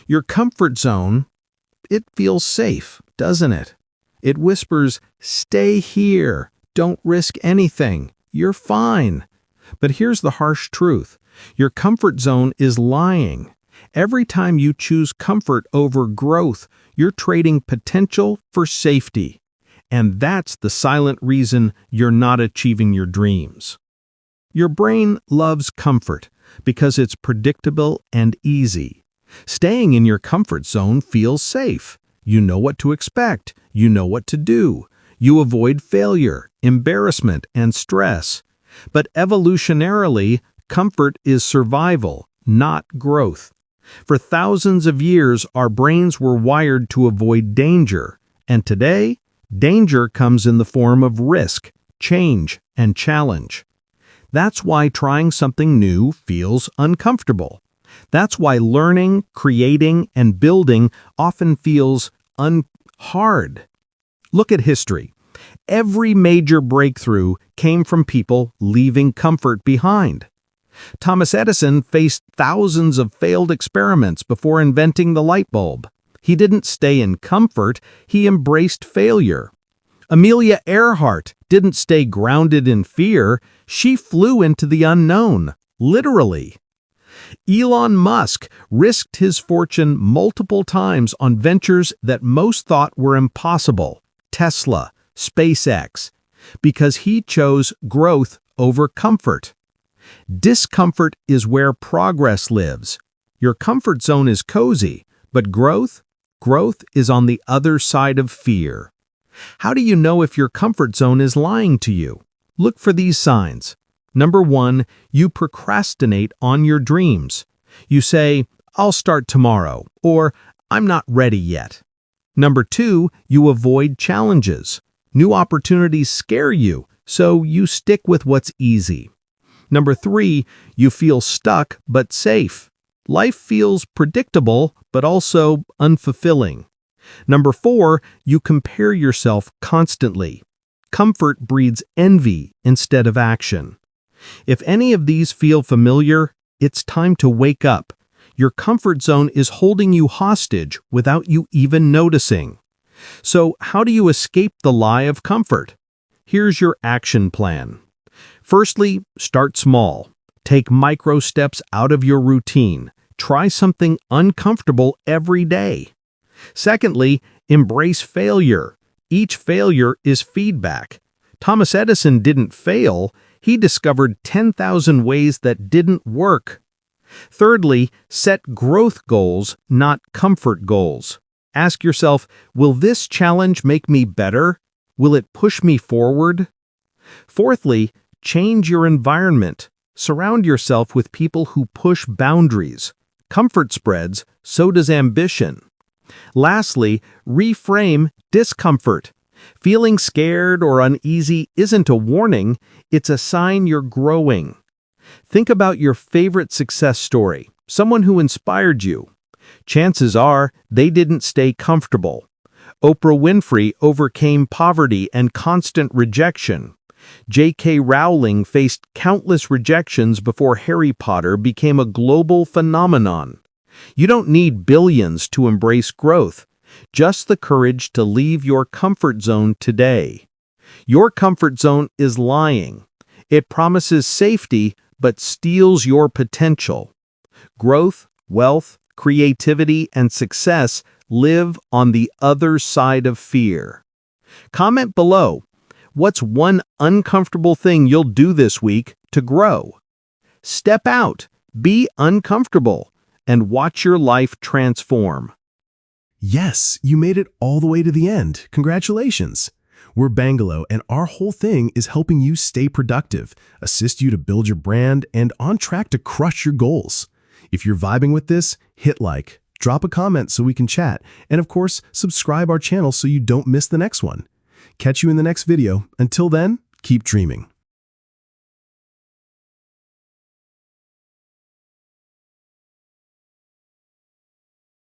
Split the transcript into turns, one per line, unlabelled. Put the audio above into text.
Your comfort zone, it feels safe, doesn't it? It whispers, "Stay here. Don't risk anything. You're fine." But here's the harsh truth. Your comfort zone is lying. Every time you choose comfort over growth, you're trading potential for safety. And that's the silent reason you're not achieving your dreams. Your brain loves comfort because it's predictable and easy. Staying in your comfort zone feels safe. You know what to expect. You know what to do. You avoid failure, embarrassment, and stress. But evolutionarily, comfort is survival, not growth. For thousands of years, our brains were wired to avoid danger. And today, danger comes in the form of risk, change, and challenge. That's why trying something new feels uncomfortable. That's why learning, creating, and building often feels hard. Look at history. Every major breakthrough came from people leaving comfort behind. Thomas Edison faced thousands of failed experiments before inventing the light bulb. He didn't stay in comfort, he embraced failure. Amelia Earhart didn't stay grounded in fear, she flew into the unknown, literally. Elon Musk risked his fortune multiple times on ventures that most thought were impossible, Tesla, SpaceX, because he chose growth over comfort. Discomfort is where progress lives. Your comfort zone is cozy, but growth is on the other side of fear. How do you know if your comfort zone is lying to you? Look for these signs. Number 1, you procrastinate on your dreams. You say, "I'll start tomorrow," or "I'm not ready yet." Number 2, you avoid challenges. New opportunities scare you, so you stick with what's easy. Number 3, you feel stuck but safe. Life feels predictable but also unfulfilling. Number 4, you compare yourself constantly. Comfort breeds envy instead of action. If any of these feel familiar, it's time to wake up. Your comfort zone is holding you hostage without you even noticing. So, how do you escape the lie of comfort? Here's your action plan. Firstly, start small. Take micro steps out of your routine. Try something uncomfortable every day. Secondly, embrace failure. Each failure is feedback. Thomas Edison didn't fail, he discovered 10,000 ways that didn't work. Thirdly, set growth goals, not comfort goals. Ask yourself, will this challenge make me better? Will it push me forward? Fourthly, change your environment. Surround yourself with people who push boundaries. Comfort spreads, so does ambition. Lastly, reframe discomfort. Feeling scared or uneasy isn't a warning, it's a sign you're growing. Think about your favorite success story, someone who inspired you. Chances are they didn't stay comfortable. Oprah Winfrey overcame poverty and constant rejection. J.K. Rowling faced countless rejections before Harry Potter became a global phenomenon. You don't need billions to embrace growth, just the courage to leave your comfort zone today. Your comfort zone is lying. It promises safety, but steals your potential. Growth, wealth, creativity, and success live on the other side of fear. Comment below, what's one uncomfortable thing you'll do this week to grow? Step out, be uncomfortable, and watch your life transform.
Yes, you made it all the way to the end. Congratulations. We're Bangalo, and our whole thing is helping you stay productive, assist you to build your brand, and on track to crush your goals. If you're vibing with this, hit like, drop a comment so we can chat, and of course, subscribe our channel so you don't miss the next one. Catch you in the next video. Until then, keep dreaming.